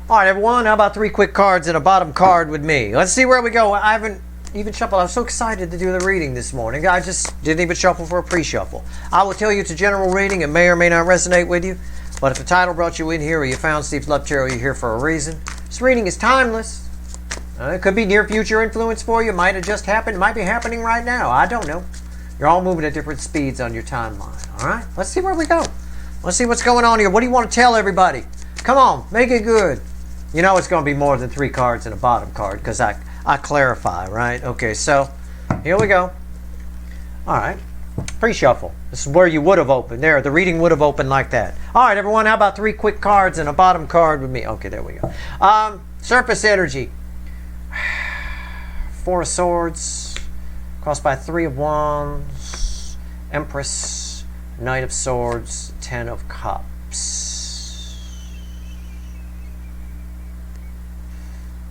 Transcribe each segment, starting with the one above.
All right, everyone, how about 3 quick cards and a bottom card with me? Let's see where we go. I haven't even shuffled. I was so excited to do the reading this morning. I just didn't even shuffle for a pre-shuffle. I will tell you it's a general reading. It may or may not resonate with you. But if the title brought you in here or you found Steve's Love Chair, you're here for a reason. This reading is timeless. It could be near future influence for you. It might have just happened. It might be happening right now. I don't know. You're all moving at different speeds on your timeline. All right? Let's see where we go. Let's see what's going on here. What do you want to tell everybody? Come on, make it good. You know it's going to be more than 3 cards and a bottom card because I clarify, right? Okay, so here we go. All right. Pre-shuffle. This is where you would have opened. There, the reading would have opened like that. All right, everyone, how about 3 quick cards and a bottom card with me? Okay, there we go. Surface energy. 4 of Swords. Crossed by 3 of Wands. Empress. Knight of Swords. 10 of Cups.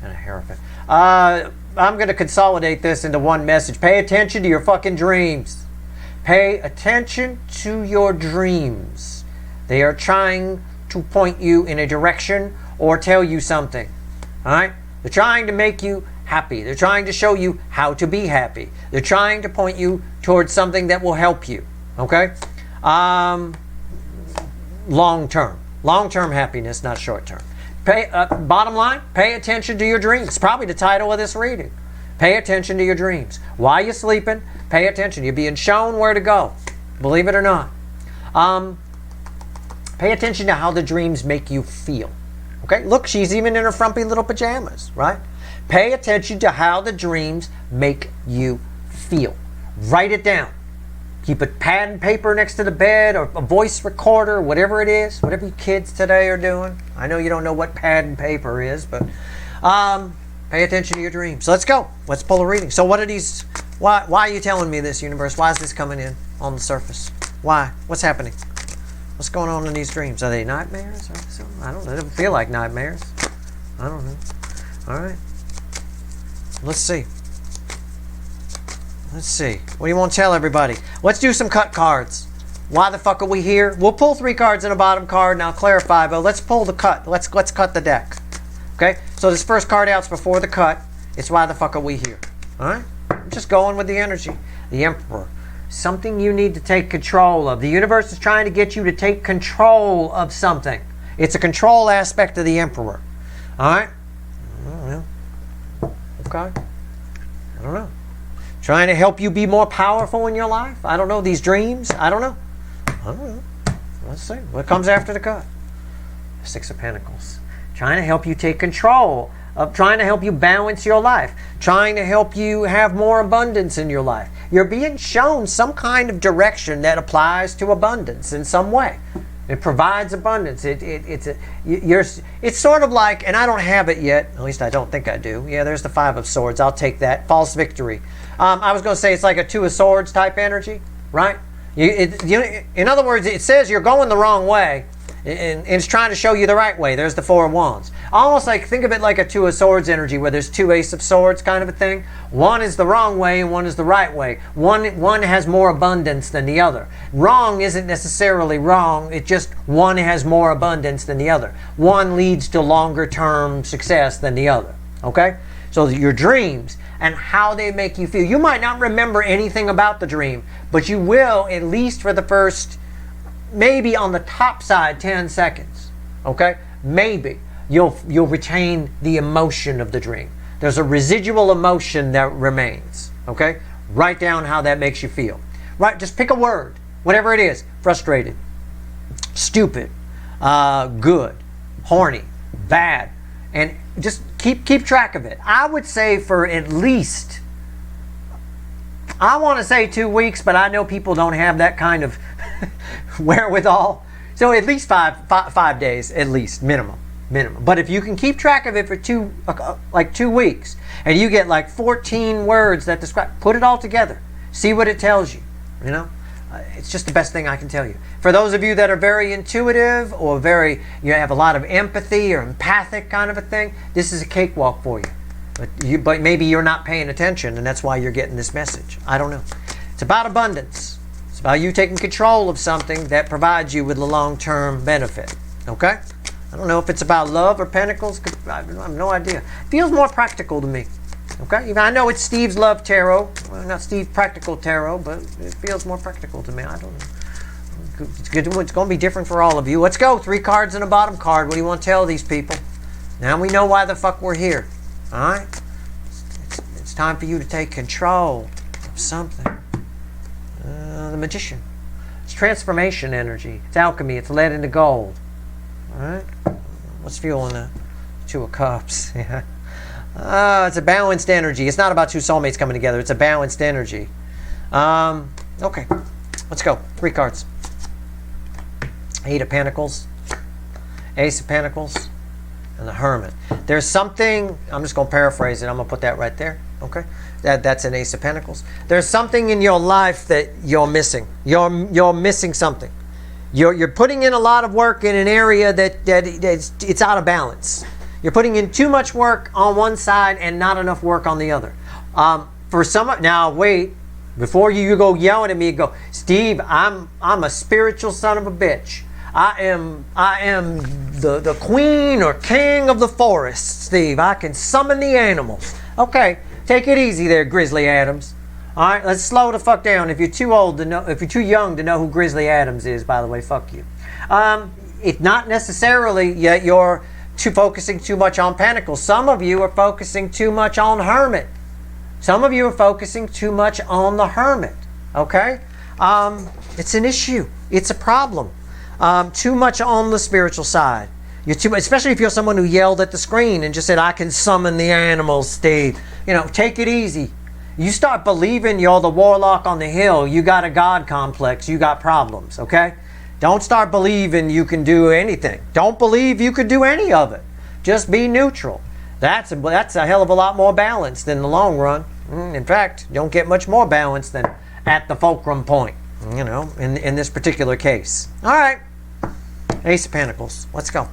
And a Hierophant. I'm going to consolidate this into one message. Pay attention to your fucking dreams. Pay attention to your dreams. They are trying to point you in a direction or tell you something. All right? They're trying to make you happy. They're trying to show you how to be happy. They're trying to point you towards something that will help you. Okay? Long term. Long term happiness, not short term. Bottom line, pay attention to your dreams. It's probably the title of this reading. Pay attention to your dreams. While you're sleeping, pay attention. You're being shown where to go. Believe it or not. Pay attention to how the dreams make you feel. Okay? Look, she's even in her frumpy little pajamas, right? Pay attention to how the dreams make you feel. Write it down. Keep a pad and paper next to the bed or a voice recorder, whatever it is, whatever you kids today are doing. I know you don't know what pad and paper is, but pay attention to your dreams. So let's go. Let's pull a reading. So what are these? Why are you telling me this, universe? Why is this coming in on the surface? Why? What's happening? What's going on in these dreams? Are they nightmares or something? I don't know. They don't feel like nightmares. I don't know. All right. Let's see. Let's see. What do you want to tell everybody? Let's do some cut cards. Why the fuck are we here? We'll pull 3 cards and a bottom card, and I'll clarify, but let's pull the cut. Let's cut the deck. Okay? So this first card out's before the cut. It's why the fuck are we here? All right? I'm just going with the energy. The Emperor. Something you need to take control of. The universe is trying to get you to take control of something. It's a control aspect of the Emperor. All right? I don't know. Okay? I don't know. Trying to help you be more powerful in your life? I don't know. These dreams? I don't know. I don't know. Let's see. What comes after the cut? 6 of Pentacles. Trying to help you take control of, trying to help you balance your life. Trying to help you have more abundance in your life. You're being shown some kind of direction that applies to abundance in some way. It provides abundance. It's sort of like, and I don't have it yet. At least I don't think I do. Yeah, there's the 5 of Swords. I'll take that. False victory. I was going to say it's like a 2 of Swords type energy, right? In other words, it says you're going the wrong way, and it's trying to show you the right way. There's the 4 of Wands. Almost like, think of it like a 2 of Swords energy, where there's 2 Ace of Swords kind of a thing. One is the wrong way, and one is the right way. One has more abundance than the other. Wrong isn't necessarily wrong. It just one has more abundance than the other. One leads to longer term success than the other. Okay? So your dreams and how they make you feel. You might not remember anything about the dream, but you will, at least for the first, maybe on the top side, 10 seconds. Okay? Maybe. You'll retain the emotion of the dream. There's a residual emotion that remains. Okay? Write down how that makes you feel. Right? Just pick a word. Whatever it is. Frustrated. Stupid. Good. Horny. Bad. And just keep track of it. I would say for at least, I want to say 2 weeks, but I know people don't have that kind of wherewithal. So at least five days, at least, minimum. But if you can keep track of it for 2 weeks, and you get like 14 words that describe, put it all together. See what it tells you. You know? It's just the best thing I can tell you. For those of you that are very intuitive or you have a lot of empathy or empathic kind of a thing, this is a cakewalk for you. But maybe you're not paying attention, and that's why you're getting this message. I don't know. It's about abundance. It's about you taking control of something that provides you with a long-term benefit. Okay? I don't know if it's about love or pentacles. I have no idea. It feels more practical to me. Okay? Even I know it's Steve's love tarot. Well, not Steve's practical tarot, but it feels more practical to me. I don't know. It's going to be different for all of you. Let's go. 3 cards and a bottom card. What do you want to tell these people? Now we know why the fuck we're here. Alright? It's time for you to take control of something. The Magician. It's transformation energy. It's alchemy. It's lead into gold. Alright? What's fueling that? 2 of Cups. Yeah. It's a balanced energy. It's not about 2 soulmates coming together. It's a balanced energy. Okay. Let's go. 3 cards. 8 of Pentacles. Ace of Pentacles. And the Hermit. There's something, I'm just going to paraphrase it. I'm going to put that right there. Okay? That's an Ace of Pentacles. There's something in your life that you're missing. You're missing something. You're putting in a lot of work in an area that it's out of balance. You're putting in too much work on one side and not enough work on the other. For some, now wait, before you go yelling at me, go, Steve, I'm a spiritual son of a bitch. I am the queen or king of the forest, Steve. I can summon the animals. Okay, take it easy there, Grizzly Adams. All right, let's slow the fuck down. If you're too old to know, if you're too young to know who Grizzly Adams is, by the way, fuck you. It's not necessarily yet you're focusing too much on Pentacles. Some of you are focusing too much on Hermit. Some of you are focusing too much on the Hermit. Okay, it's an issue. It's a problem. Too much on the spiritual side. You're too much, especially if you're someone who yelled at the screen and just said, I can summon the animals, Steve. You know, take it easy. You start believing you're the warlock on the hill. You got a God complex. You got problems, okay? Don't start believing you can do anything. Don't believe you could do any of it. Just be neutral. That's a hell of a lot more balanced in the long run. In fact, you don't get much more balance than at the fulcrum point, you know, in this particular case. All right. Ace of Pentacles. Let's go.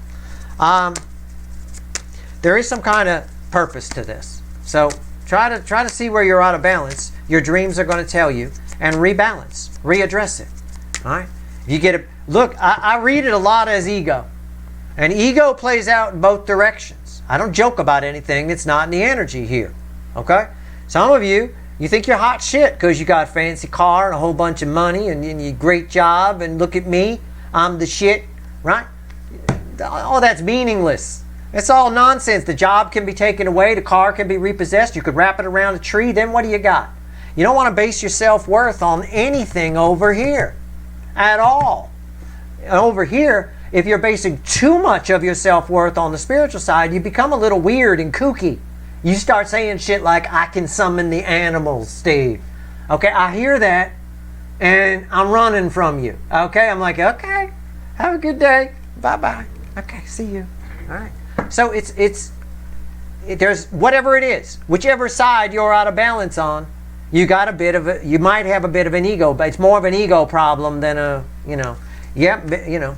There is some kind of purpose to this. So try to see where you're out of balance. Your dreams are going to tell you, and rebalance, readdress it. All right. You get a look. I read it a lot as ego, and ego plays out in both directions. I don't joke about anything that's not in the energy here. Okay. Some of you think you're hot shit because you got a fancy car and a whole bunch of money and you great job and look at me, I'm the shit. Right? All that's meaningless. It's all nonsense. The job can be taken away. The car can be repossessed. You could wrap it around a tree. Then what do you got? You don't want to base your self-worth on anything over here at all. Over here, if you're basing too much of your self-worth on the spiritual side, you become a little weird and kooky. You start saying shit like, I can summon the animals, Steve. Okay, I hear that and I'm running from you. Okay, I'm like, okay. Have a good day. Bye-bye. Okay, see you. All right. So there's whatever it is, whichever side you're out of balance on, you might have a bit of an ego, but it's more of an ego problem than a,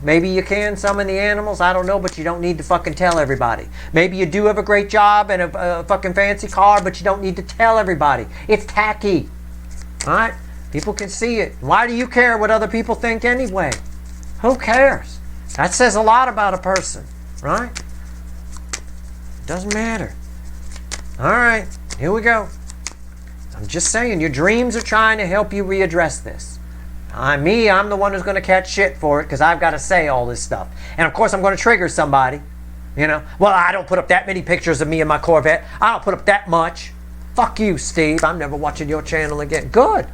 maybe you can summon the animals. I don't know, but you don't need to fucking tell everybody. Maybe you do have a great job and a fucking fancy car, but you don't need to tell everybody. It's tacky. All right? People can see it. Why do you care what other people think anyway? Who cares? That says a lot about a person, right? Doesn't matter. All right, here we go. I'm just saying, your dreams are trying to help you readdress this. I'm the one who's going to catch shit for it because I've got to say all this stuff. And of course, I'm going to trigger somebody. You know, well, I don't put up that many pictures of me in my Corvette. I don't put up that much. Fuck you, Steve. I'm never watching your channel again. Good.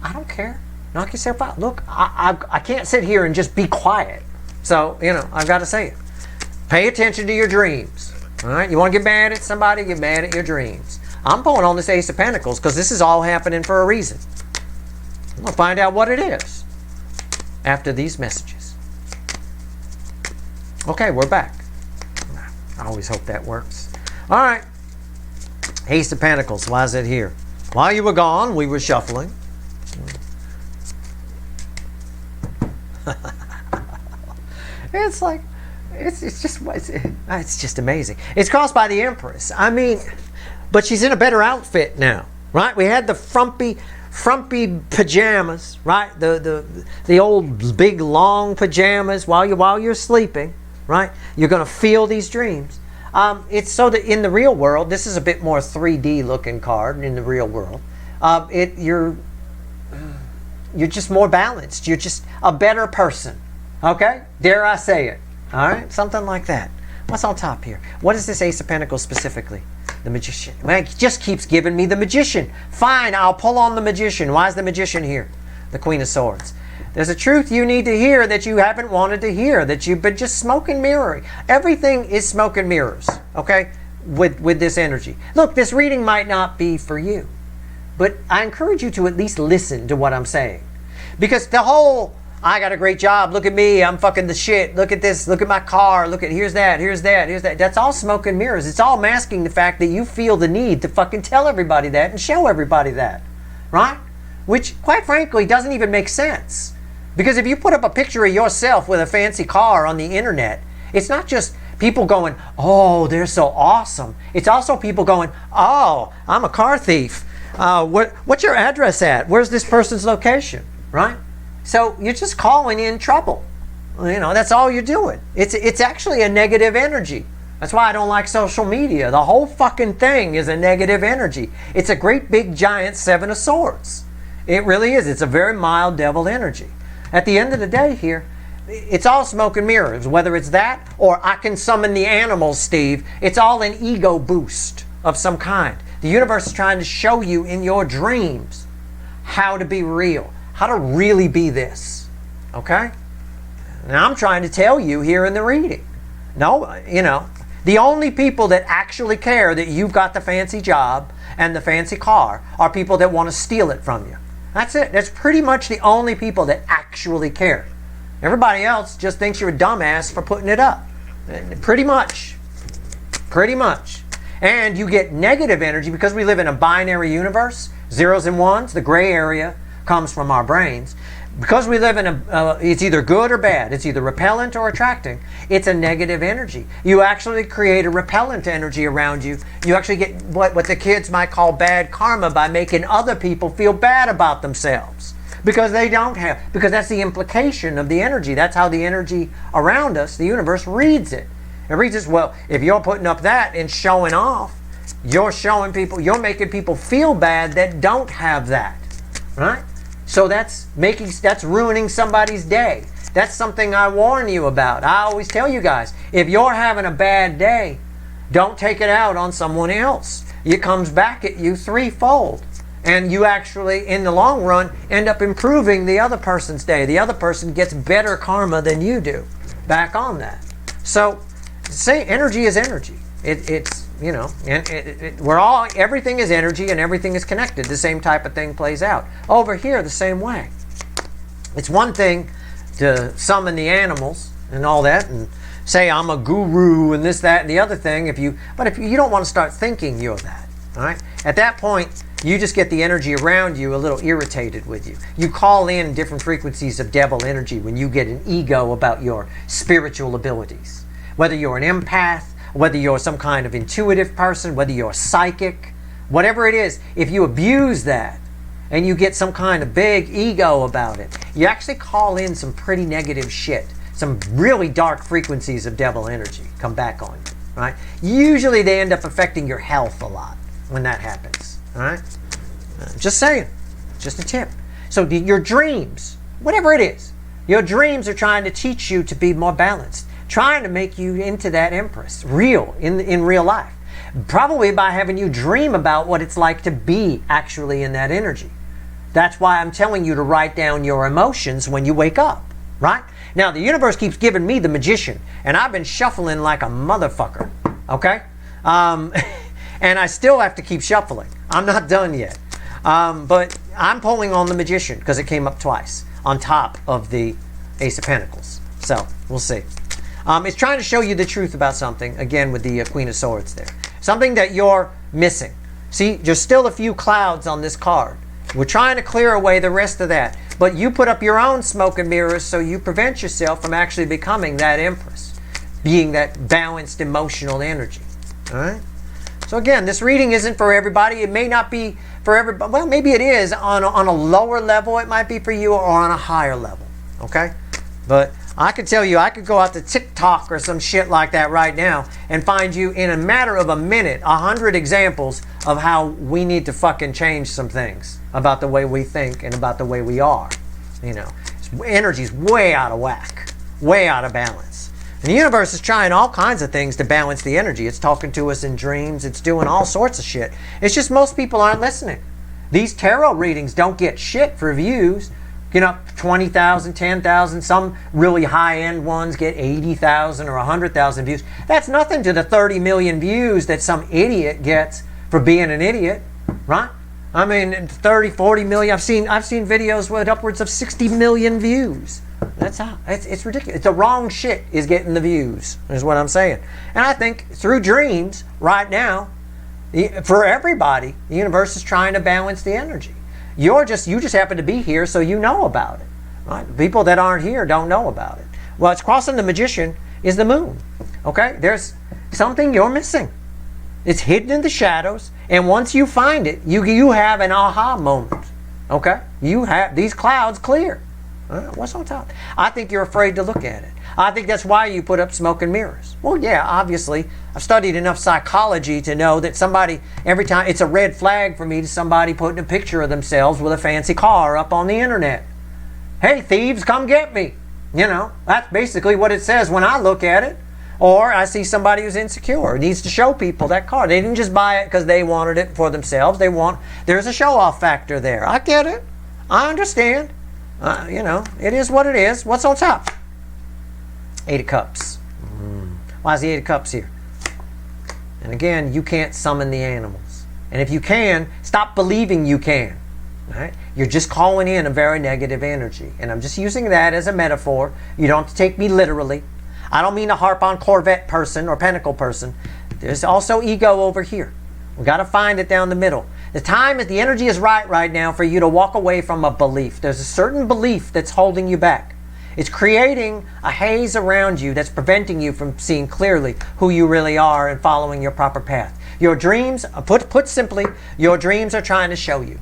I don't care. Knock yourself out. Look, I can't sit here and just be quiet. So, I've got to say it. Pay attention to your dreams. All right? You want to get mad at somebody? Get mad at your dreams. I'm pulling on this Ace of Pentacles because this is all happening for a reason. I'm going to find out what it is after these messages. Okay, we're back. I always hope that works. All right. Ace of Pentacles. Why is it here? While you were gone, we were shuffling. It's like, it's just amazing. It's caused by the Empress. I mean, but she's in a better outfit now, right? We had the frumpy pajamas, right? The old big long pajamas while you're sleeping, right? You're going to feel these dreams. It's so that in the real world, this is a bit more 3D looking card in the real world. You're just more balanced. You're just a better person. Okay? Dare I say it? All right? Something like that. What's on top here? What is this Ace of Pentacles specifically? The Magician. Well, it just keeps giving me the Magician. Fine, I'll pull on the Magician. Why is the Magician here? The Queen of Swords. There's a truth you need to hear that you haven't wanted to hear, that you've been just smoke and mirroring. Everything is smoke and mirrors, okay, with this energy. Look, this reading might not be for you, but I encourage you to at least listen to what I'm saying. Because the whole, I got a great job, look at me, I'm fucking the shit, look at this, look at my car, look at, here's that, here's that, here's that. That's all smoke and mirrors. It's all masking the fact that you feel the need to fucking tell everybody that and show everybody that, right? Which, quite frankly, doesn't even make sense. Because if you put up a picture of yourself with a fancy car on the internet, it's not just people going, oh, they're so awesome. It's also people going, oh, I'm a car thief. What's your address at? Where's this person's location? Right? So you're just calling in trouble. You know, that's all you're doing. It's actually a negative energy. That's why I don't like social media. The whole fucking thing is a negative energy. It's a great big giant Seven of Swords. It really is. It's a very mild devil energy. At the end of the day here, it's all smoke and mirrors. Whether it's that or I can summon the animals, Steve, it's all an ego boost of some kind. The universe is trying to show you in your dreams how to be real, how to really be this. Okay? Now I'm trying to tell you here in the reading. No, you know, the only people that actually care that you've got the fancy job and the fancy car are people that want to steal it from you. That's it. That's pretty much the only people that actually care. Everybody else just thinks you're a dumbass for putting it up. Pretty much. Pretty much. And you get negative energy because we live in a binary universe. Zeros and ones. The gray area comes from our brains. Because we live in it's either good or bad. It's either repellent or attracting. It's a negative energy. You actually create a repellent energy around you. You actually get what the kids might call bad karma by making other people feel bad about themselves. Because they don't have, because that's the implication of the energy. That's how the energy around us, the universe, reads it. It reads it, well, if you're putting up that and showing off, you're showing people, you're making people feel bad that don't have that. Right? So that's ruining somebody's day. That's something I warn you about. I always tell you guys, if you're having a bad day, don't take it out on someone else. It comes back at you threefold. And you actually, in the long run, end up improving the other person's day. The other person gets better karma than you do back on that. So, say energy is energy. It's, you know, and we're all, everything is energy and everything is connected. The same type of thing plays out. Over here, the same way. It's one thing to summon the animals and all that and say I'm a guru and this, that, and the other thing. If you don't want to start thinking you're that, all right? At that point, you just get the energy around you a little irritated with you. You call in different frequencies of devil energy when you get an ego about your spiritual abilities. Whether you're an empath, whether you're some kind of intuitive person, whether you're psychic, whatever it is, if you abuse that and you get some kind of big ego about it, you actually call in some pretty negative shit. Some really dark frequencies of devil energy come back on you, right? Usually they end up affecting your health a lot when that happens, all right? Just saying, just a tip. So your dreams, whatever it is, your dreams are trying to teach you to be more balanced, trying to make you into that empress, real, in real life. Probably by having you dream about what it's like to be actually in that energy. That's why I'm telling you to write down your emotions when you wake up, right? Now, the universe keeps giving me the Magician, and I've been shuffling like a motherfucker, okay? And I still have to keep shuffling. I'm not done yet. But I'm pulling on the Magician because it came up twice on top of the Ace of Pentacles. So, we'll see. It's trying to show you the truth about something, again, with the Queen of Swords there. Something that you're missing. See, there's still a few clouds on this card. We're trying to clear away the rest of that. But you put up your own smoke and mirrors so you prevent yourself from actually becoming that empress. Being that balanced emotional energy. All right? So again, this reading isn't for everybody. It may not be for everybody. Well, maybe it is. On a lower level, it might be for you, or on a higher level. Okay? But I could tell you, I could go out to TikTok or some shit like that right now and find you in a matter of a minute 100 examples of how we need to fucking change some things about the way we think and about the way we are. You know, energy's way out of whack, way out of balance. And the universe is trying all kinds of things to balance the energy. It's talking to us in dreams. It's doing all sorts of shit. It's just most people aren't listening. These tarot readings don't get shit for views. You know, 20,000, 10,000, some really high-end ones get 80,000 or 100,000 views. That's nothing to the 30 million views that some idiot gets for being an idiot, right? I mean, 30, 40 million. I've seen videos with upwards of 60 million views. That's how, it's ridiculous. The wrong shit is getting the views, is what I'm saying. And I think through dreams, right now, for everybody, the universe is trying to balance the energy. You just happen to be here, so you know about it. Right? People that aren't here don't know about it. Well, it's crossing the magician is the moon. Okay? There's something you're missing. It's hidden in the shadows, and once you find it, you have an aha moment. Okay? You have these clouds clear. What's on top? I think you're afraid to look at it. I think that's why you put up smoke and mirrors. Well, yeah, obviously. I've studied enough psychology to know that somebody, every time, it's a red flag for me to somebody putting a picture of themselves with a fancy car up on the internet. Hey, thieves, come get me. You know, that's basically what it says when I look at it. Or I see somebody who's insecure, needs to show people that car. They didn't just buy it because they wanted it for themselves. There's a show-off factor there. I get it. I understand. You know, it is what it is. What's on top? 8 of Cups. Why is the 8 of Cups here? And again, you can't summon the animals. And if you can, stop believing you can. Right? You're just calling in a very negative energy. And I'm just using that as a metaphor. You don't have to take me literally. I don't mean to harp on Corvette person or Pentacle person. There's also ego over here. We've got to find it down the middle. The energy is right now for you to walk away from a belief. There's a certain belief that's holding you back. It's creating a haze around you that's preventing you from seeing clearly who you really are and following your proper path. Your dreams, put simply, your dreams are trying to show you.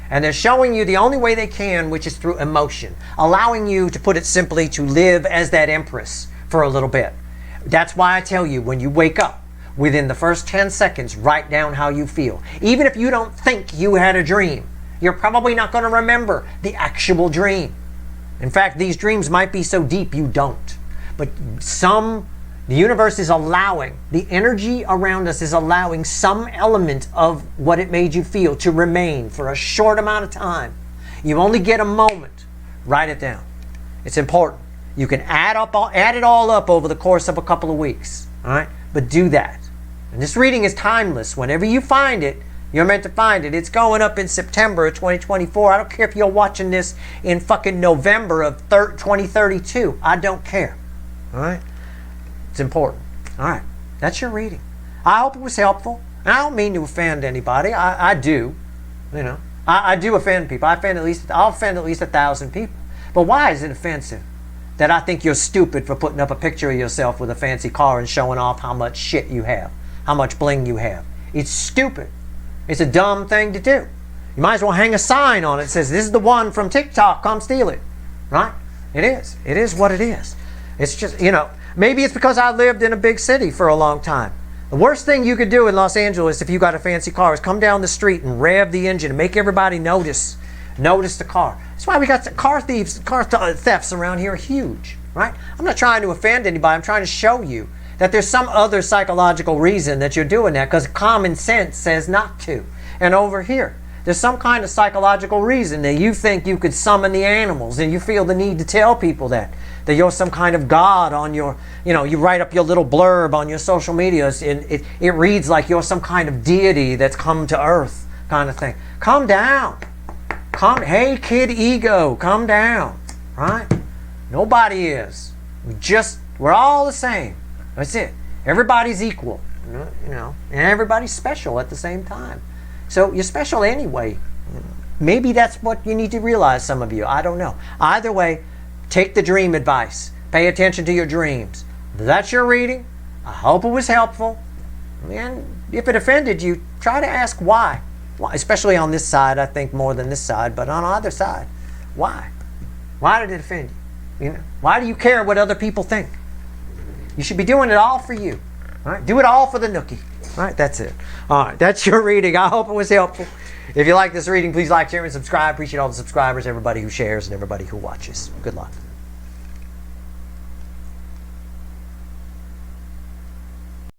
And they're showing you the only way they can, which is through emotion. Allowing you, to put it simply, to live as that empress for a little bit. That's why I tell you, when you wake up, within the first 10 seconds, write down how you feel. Even if you don't think you had a dream, you're probably not going to remember the actual dream. In fact, these dreams might be so deep you don't. But the universe is allowing, the energy around us is allowing some element of what it made you feel to remain for a short amount of time. You only get a moment. Write it down. It's important. You can add it all up over the course of a couple of weeks. All right? But do that. And this reading is timeless. Whenever you find it, you're meant to find it. It's going up in September of 2024. I don't care if you're watching this in fucking November of 2032. I don't care. All right? It's important. All right. That's your reading. I hope it was helpful. And I don't mean to offend anybody. I do. You know. I do offend people. I'll offend at least 1,000 people. But why is it offensive? That I think you're stupid for putting up a picture of yourself with a fancy car and showing off how much shit you have. How much bling you have. It's stupid. It's a dumb thing to do. You might as well hang a sign on it that says, this is the one from TikTok, come steal it. Right? It is. It is what it is. It's just, you know, maybe it's because I lived in a big city for a long time. The worst thing you could do in Los Angeles if you got a fancy car is come down the street and rev the engine and make everybody notice the car. That's why we got car thefts around here are huge. Right? I'm not trying to offend anybody. I'm trying to show you that there's some other psychological reason that you're doing that, because common sense says not to. And over here, there's some kind of psychological reason that you think you could summon the animals, and you feel the need to tell people that you're some kind of god on your, you know, you write up your little blurb on your social media, and it reads like you're some kind of deity that's come to earth kind of thing. Calm down. Hey kid ego, calm down. Right? Nobody is. We're all the same. That's it. Everybody's equal, you know, and everybody's special at the same time. So you're special anyway. Maybe that's what you need to realize, some of you. I don't know. Either way, take the dream advice. Pay attention to your dreams. That's your reading. I hope it was helpful. And if it offended you, try to ask why. Why? Especially on this side, I think more than this side, but on either side. Why? Why did it offend you? You know, why do you care what other people think? You should be doing it all for you. All right? Do it all for the nookie. All right, that's it. All right, that's your reading. I hope it was helpful. If you like this reading, please like, share, and subscribe. Appreciate all the subscribers, everybody who shares, and everybody who watches. Good luck.